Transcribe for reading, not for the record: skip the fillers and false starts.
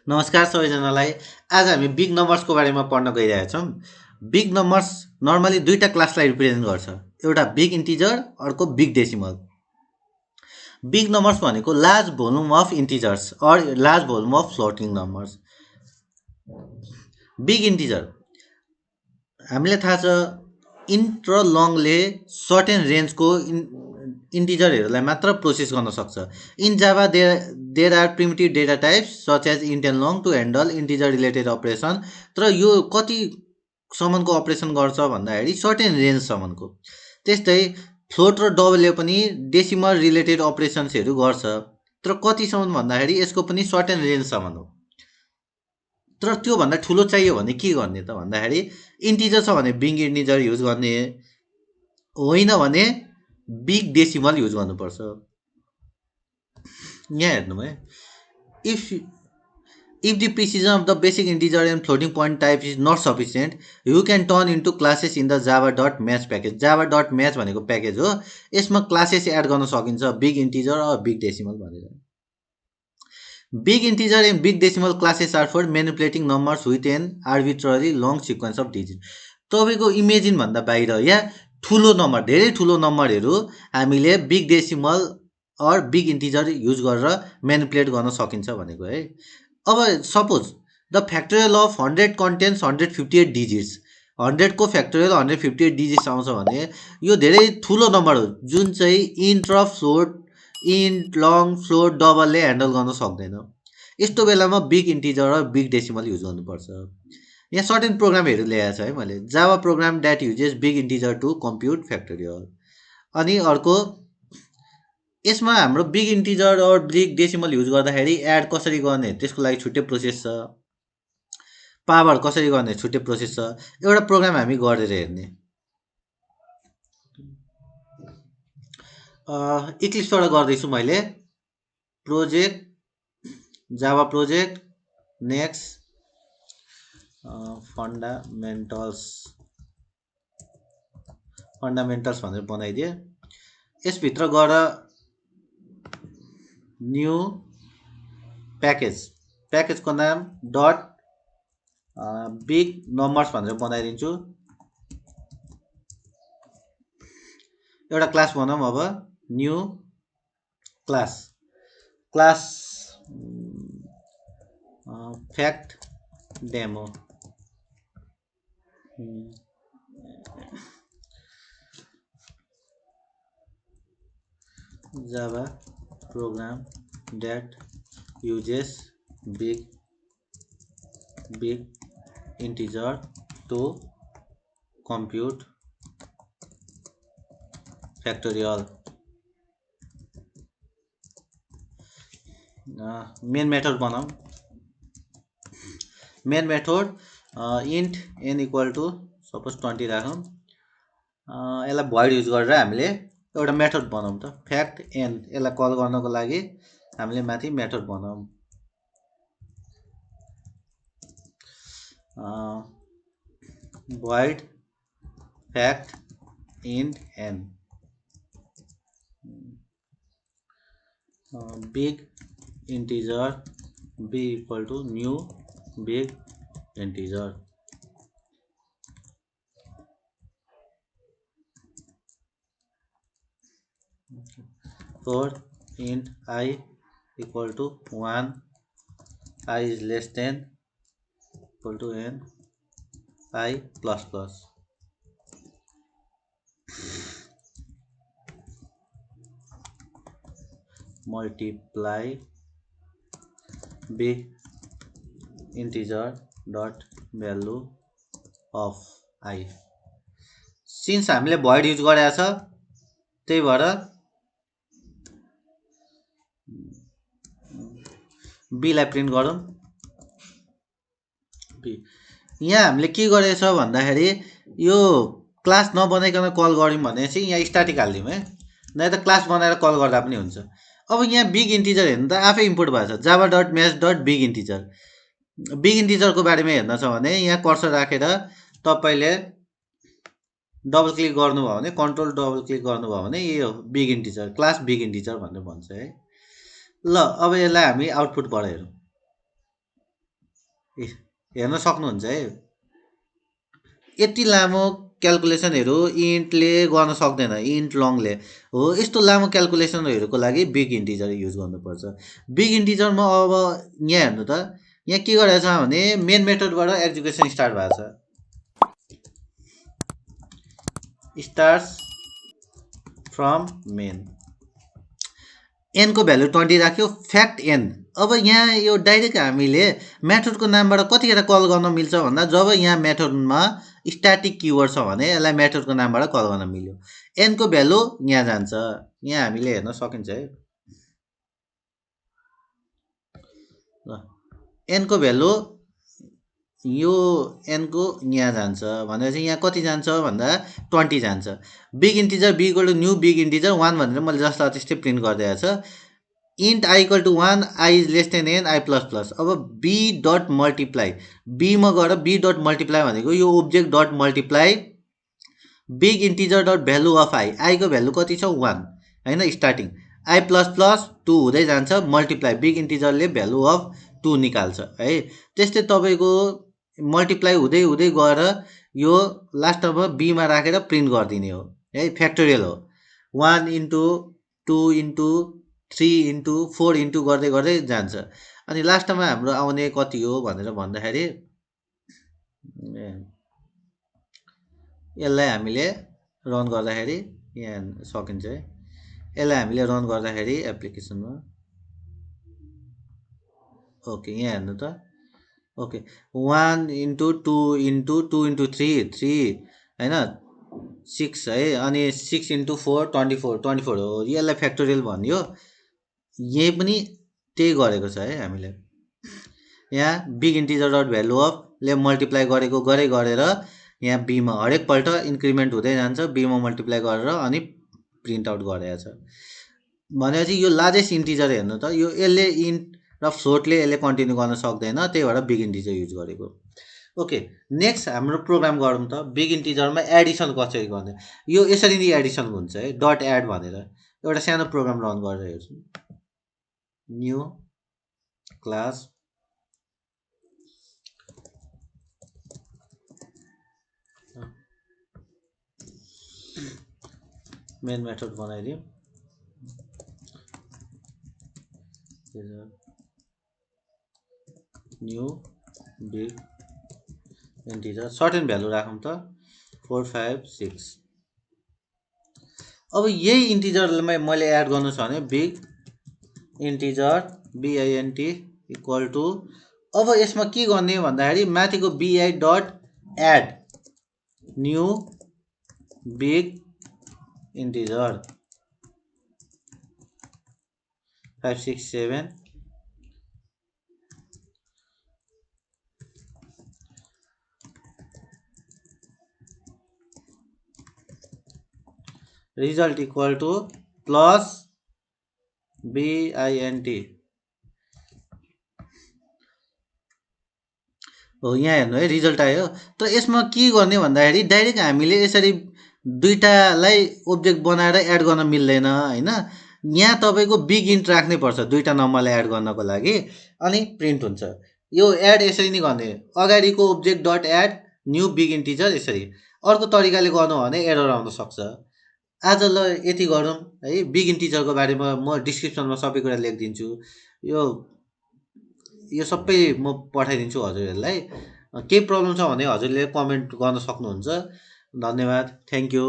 नमस्कार सबैजनालाई। आज हामी बिग नम्बर्सको बारेमा पढ्न गइरहेका छौँ। बिग नम्बर्स नर्मली दुईटा क्लासलाई रिप्रेजेन्ट गर्छ। एउटा बिग इन्टिजर, अर्को बिग डेसिमल। बिग नम्बर्स भनेको large volume of integers or large volume of floating numbers. Big integer हामीलाई थाहा छ इन्ट र लङले सर्टेन रेन्जको इन्टिजरहरूलाई मात्र प्रोसेस गर्न सक्छ। In Java there are primitive data types such as int and long to handle integer related operation. तर यो कतिसम्मको अपरेसन गर्छ भन्दाखेरि सर्टेन रेन्जसम्मको। त्यस्तै फ्लोट र डबलले पनि डेसिमल रिलेटेड अपरेसन्सहरू गर्छ, तर कतिसम्म भन्दाखेरि यसको पनि सर्टेन रेन्जसम्म हो। तर त्योभन्दा ठुलो चाहियो भने के गर्ने त भन्दाखेरि इन्टिजर छ भने बिग इन्टिजर युज गर्ने, होइन भने बिग डेसिमल युज गर्नुपर्छ। यहाँ हेर्नु है, if the precision of the basic integer and floating point type is not sufficient, you can turn into classes in the java.match package. java.match भनेको प्याकेज हो, यसमा क्लासेस एड गर्न सकिन्छ बिग इन्टिजर र बिग डेसिमल भनेर। Big integer and big decimal classes are for manipulating numbers with an arbitrary long sequence of digit. तपाईँको imagine भन्दा बाहिर या ठुलो नम्बर, धेरै ठुलो नम्बरहरू हामीले big decimal or big integer use गरेर म्यानिपुलेट गर्न सकिन्छ भनेको है। अब suppose the factorial of 100 contains 158 digits. 100 को फ्याक्टोरियल 158 डिजिट्स आउँछ भने यो धेरै ठुलो नम्बर हो, जुन चाहिँ इन्ट र फ्लोट, इन्ट लङ फ्लोट डबलले ह्यान्डल गर्न सक्दैन। यस्तो बेलामा बिग इन्टिजर र बिग डेसिमल युज गर्नुपर्छ। यहाँ सर्टेन प्रोग्रामहरू ल्याएको छ है मैले। Java program that uses big integer to compute factorial. अनि अर्को यसमा हाम्रो बिग इन्टिजर और बिग डेसिमल युज गर्दाखेरि एड कसरी गर्ने त्यसको लागि छुट्टै प्रोसेस छ, पावर कसरी गर्ने छुट्टै प्रोसेस छ। एउटा प्रोग्राम हामी गरेर हेर्ने। इक्लिप्सबाट गर्दैछु मैले। Project Java project next fundamentals भनेर बनाइदिए। यसभित्र गएर न्यू प्याकेजको नाम डट बिग नम्बर्स भनेर बनाइदिन्छु। एउटा क्लास बनाऊँ। अब new class fact demo. Java program that uses big integer to compute factorial। Main method बनाऊँ। Main method int n equal to suppose 20 राखौँ। यसलाई भोइड युज गरेर हामीले एउटा मेथड बनाऊँ त फ्याक्ट n। यसलाई कल गर्नको लागि हामीले माथि मेथड बनाऊँ। void fact int n big integer b equal to new big integer। for int I equal to 1, I is less than equal to n, I plus plus। multiply big integer dot value of I। Since हामीले void use गरेको छ त्यही भएर be लाई print गरौँ। यहाँ हामीले के गरेको छ भन्दाखेरि यो क्लास नबनाइकन कल गऱ्यौँ भने चाहिँ यहाँ स्ट्याटिक हालिदिउँ है, नै त क्लास बनाएर कल गर्दा पनि हुन्छ। अब यहाँ बिग इन्टिजर हेर्नु त आफै इम्पोर्ट भएको छ Java dot math dot big integer. Big इन्टिजरको बारेमा हेर्न छ भने यहाँ कर्सर राखेर तपाईँले डबल क्लिक गर्नुभयो भने, कन्ट्रोल डबल क्लिक गर्नुभयो भने यो हो big integer, class big integer भनेर भन्छ है। ल अब यसलाई हामी आउटपुटबाट हेरौँ। हेर्न सक्नुहुन्छ है। यति लामो क्यालकुलेसनहरू इन्टले गर्न सक्दैन, इन्ट लङले हो। यस्तो लामो क्यालकुलेसनहरूको लागि बिग इन्टिजर युज गर्नुपर्छ। बिग इन्टिजरमा अब यहाँ हेर्नु त, यहाँ के गरेको छ भने मेन मेथडबाट एक्जिक्युसन स्टार्ट भएको छ। Starts from main, Enco value 20 राख्यो, फ्याक्ट एन। अब यहाँ यो डाइरेक्ट हामीले मेथडको नामबाट कतिखेर कल गर्न मिल्छ भन्दा जब यहाँ मेथडमा स्ट्याटिक किवर्ड छ भने यसलाई मेथडको नामबाट कल गर्न मिल्यो। एनको भ्यालु यहाँ जान्छ, यहाँ हामीले हेर्न सकिन्छ है। एनको भ्यालु यो एनको यहाँ जान्छ भनेपछि यहाँ कति जान्छ भन्दा 20 जान्छ। Big integer b equal to new big integer 1 भनेर मैले जसलाई त्यस्तै प्रिन्ट गरिदिएको छ। Int i equal to 1, i is less than n, i plus plus. अब बी डट मल्टिप्लाई, बीमा गएर बी डट मल्टिप्लाई भनेको यो object dot multiply big integer dot value of i, आईको भ्यालु कति छ 1 होइन, स्टार्टिङ आई प्लस प्लस 2 हुँदै जान्छ, मल्टिप्लाई बिग इन्टिजरले भ्यालु अफ 2 निकाल्छ है। त्यस्तै तपाईँको मल्टिप्लाई हुँदै हुँदै गएर यो लास्टमा बीमा राखेर प्रिन्ट गरिदिने हो है, फ्याक्टोरियल हो। 1 इन्टु 2 इन्टु 3 इन्टु 4 इन्टु गर्दै गर्दै जान्छ। अनि लास्टमा हाम्रो आउने कति हो भनेर भन्दाखेरि यसलाई हामीले रन गर्दाखेरि यहाँ सकिन्छ है। यसलाई हामीले रन गर्दाखेरि एप्लिकेसनमा ओके यहाँ हेर्नु त, ओके 1 इन्टु 2 इन्टु 2 इन्टु 3 होइन 6 है, अनि 6 इन्टु 4 24 हो। यसलाई फ्याक्टोरियल भन्यो। यही पनि त्यही गरेको छ है हामीले। यहाँ बिग इन्टिजर डट भ्यालु अफले मल्टिप्लाई गरेको गरेर यहाँ बीमा हरेकपल्ट इन्क्रिमेन्ट हुँदै जान्छ, बीमा मल्टिप्लाई गरेर अनि प्रिन्ट आउट गरेको छ। भनेपछि यो लार्जेस्ट इन्टिजर हेर्नु त, यो यसले इन्ट र फ्लोटले यसले कन्टिन्यू गर्न सक्दैन, त्यही भएर बिग इन्टिजर युज गरेको। ओके नेक्स्ट हाम्रो प्रोग्राम गरौँ त। बिग इन्टिजरमा एडिसन कसरी गर्ने, यो यसरी नै एडिसन हुन्छ है, डट एड भनेर एउटा सानो प्रोग्राम रन गरेर हेर्छु। न्यू क्लास मेन मेथड बनाइदिउँ, new big integer certain value राखौँ त 4 5 6। अब यही इन्टिजरलाई मैले एड गर्नु छ भने big integer BINT equal to, अब यसमा के गर्ने भन्दाखेरि माथिको BI dot add new big integer 5 6 7 result equal to plus BINT हो। यहाँ हेर्नु है रिजल्ट आयो। तर यसमा के गर्ने भन्दाखेरि डाइरेक्ट हामीले यसरी दुईटालाई ओब्जेक्ट बनाएर एड गर्न मिल्दैन होइन। यहाँ तपाईँको बिग इन्ट राख्नै पर्छ दुईटा नम्बरलाई एड गर्नको लागि, अनि प्रिन्ट हुन्छ। यो एड यसरी नै गर्ने, अगाडिको object dot add new big integer यसरी। अर्को तरिकाले गर्नु हो भने एरर आउन सक्छ। आज ल यति गरौँ है। बिग इन्टिजरको बारेमा म डिस्क्रिप्सनमा सबै कुरा लेखिदिन्छु। यो सबै म पठाइदिन्छु हजुरहरूलाई। केही प्रब्लम छ भने हजुरले कमेन्ट गर्न सक्नुहुन्छ। धन्यवाद, थ्याङ्क यू।